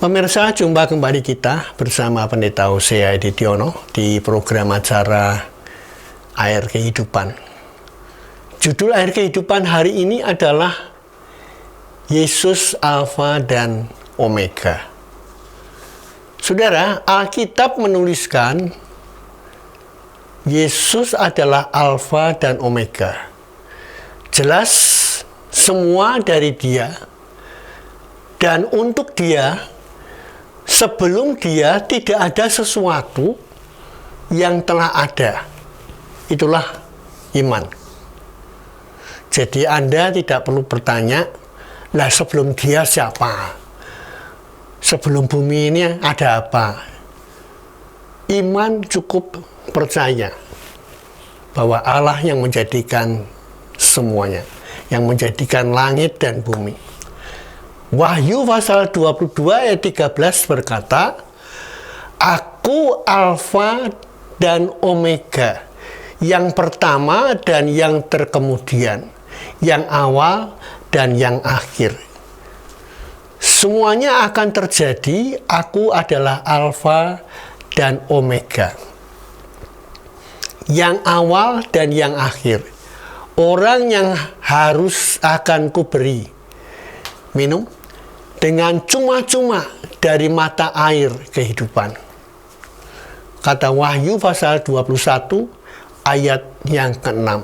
Pemirsa, jumpa kembali kita bersama Pendeta Hosea Edidiono di program acara Air Kehidupan. Judul Air Kehidupan hari ini adalah Yesus Alfa dan Omega. Saudara, Alkitab menuliskan Yesus adalah Alfa dan Omega. Jelas semua dari Dia dan untuk Dia. Sebelum Dia tidak ada sesuatu yang telah ada. Itulah iman. Jadi Anda tidak perlu bertanya, lah sebelum Dia siapa? Sebelum bumi ini ada apa? Iman cukup percaya bahwa Allah yang menjadikan semuanya, yang menjadikan langit dan bumi. Wahyu pasal 22 ayat 13 berkata, Aku Alfa dan Omega, yang pertama dan yang terkemudian, yang awal dan yang akhir. Semuanya akan terjadi, aku adalah Alfa dan Omega. Yang awal dan yang akhir. Orang yang harus akan kuberi minum dengan cuma-cuma dari mata air kehidupan. Kata Wahyu pasal 21 ayat yang ke-6.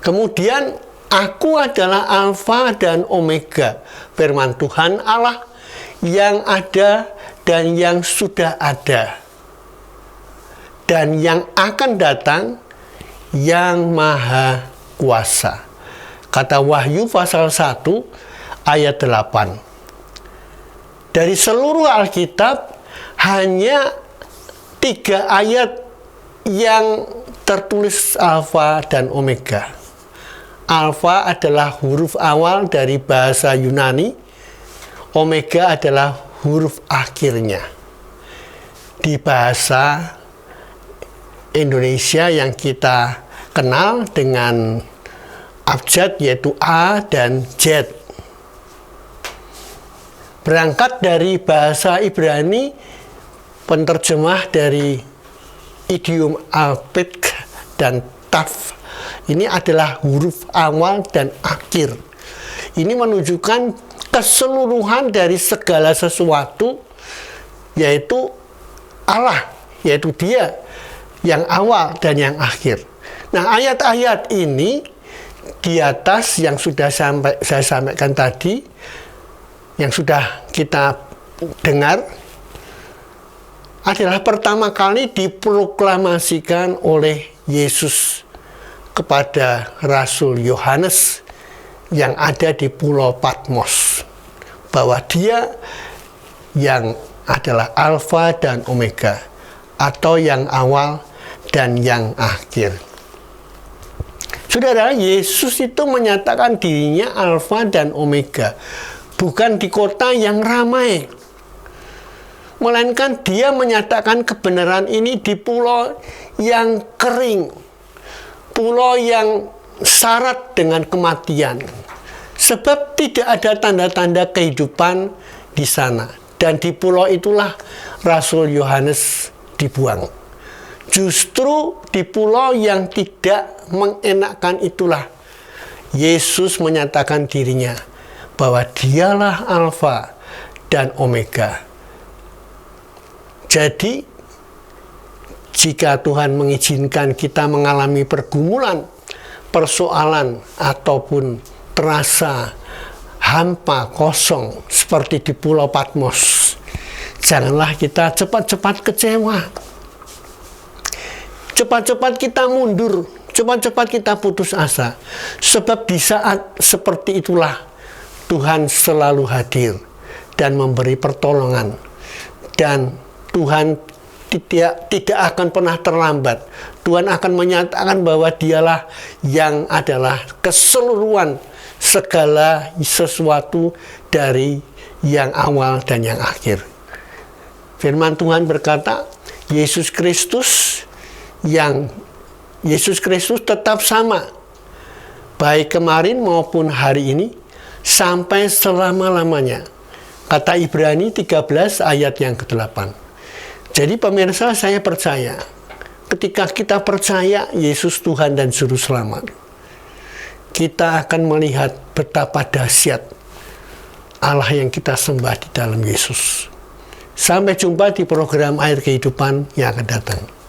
Kemudian, aku adalah Alfa dan Omega, firman Tuhan Allah yang ada dan yang sudah ada, dan yang akan datang, yang maha kuasa. Kata Wahyu pasal 1 ayat 8. Dari seluruh Alkitab hanya 3 ayat yang tertulis Alfa dan Omega. Alfa adalah huruf awal dari bahasa Yunani, Omega adalah huruf akhirnya. Di bahasa Indonesia yang kita kenal dengan abjad yaitu A dan Z. Berangkat dari bahasa Ibrani, penerjemah dari idiom Alpik dan Taf. Ini adalah huruf awal dan akhir. Ini menunjukkan keseluruhan dari segala sesuatu, yaitu Allah, yaitu Dia yang awal dan yang akhir. Nah, ayat-ayat ini di atas yang sudah saya sampaikan tadi, yang sudah kita dengar, adalah pertama kali diproklamasikan oleh Yesus kepada Rasul Yohanes yang ada di Pulau Patmos, bahwa Dia yang adalah Alfa dan Omega, atau yang awal dan yang akhir. Saudara, Yesus itu menyatakan dirinya Alfa dan Omega, bukan di kota yang ramai, melainkan Dia menyatakan kebenaran ini di pulau yang kering, pulau yang syarat dengan kematian, sebab tidak ada tanda-tanda kehidupan di sana. Dan di pulau itulah Rasul Yohanes dibuang. Justru di pulau yang tidak mengenakkan itulah Yesus menyatakan dirinya bahwa Dialah Alfa dan Omega. Jadi, jika Tuhan mengizinkan kita mengalami pergumulan, persoalan, ataupun terasa hampa, kosong, seperti di Pulau Patmos, janganlah kita cepat-cepat kecewa. Cepat-cepat kita mundur, cepat-cepat kita putus asa. Sebab di saat seperti itulah Tuhan selalu hadir dan memberi pertolongan. Dan Tuhan tidak akan pernah terlambat. Tuhan akan menyatakan bahwa Dialah yang adalah keseluruhan segala sesuatu dari yang awal dan yang akhir. Firman Tuhan berkata, Yesus Kristus yang Yesus Kristus tetap sama, baik kemarin maupun hari ini, sampai selama-lamanya. Kata Ibrani 13 ayat yang ke-8. Jadi pemirsa, saya percaya, ketika kita percaya Yesus Tuhan dan Juru Selamat, kita akan melihat betapa dahsyat Allah yang kita sembah di dalam Yesus. Sampai jumpa di program Air Kehidupan yang akan datang.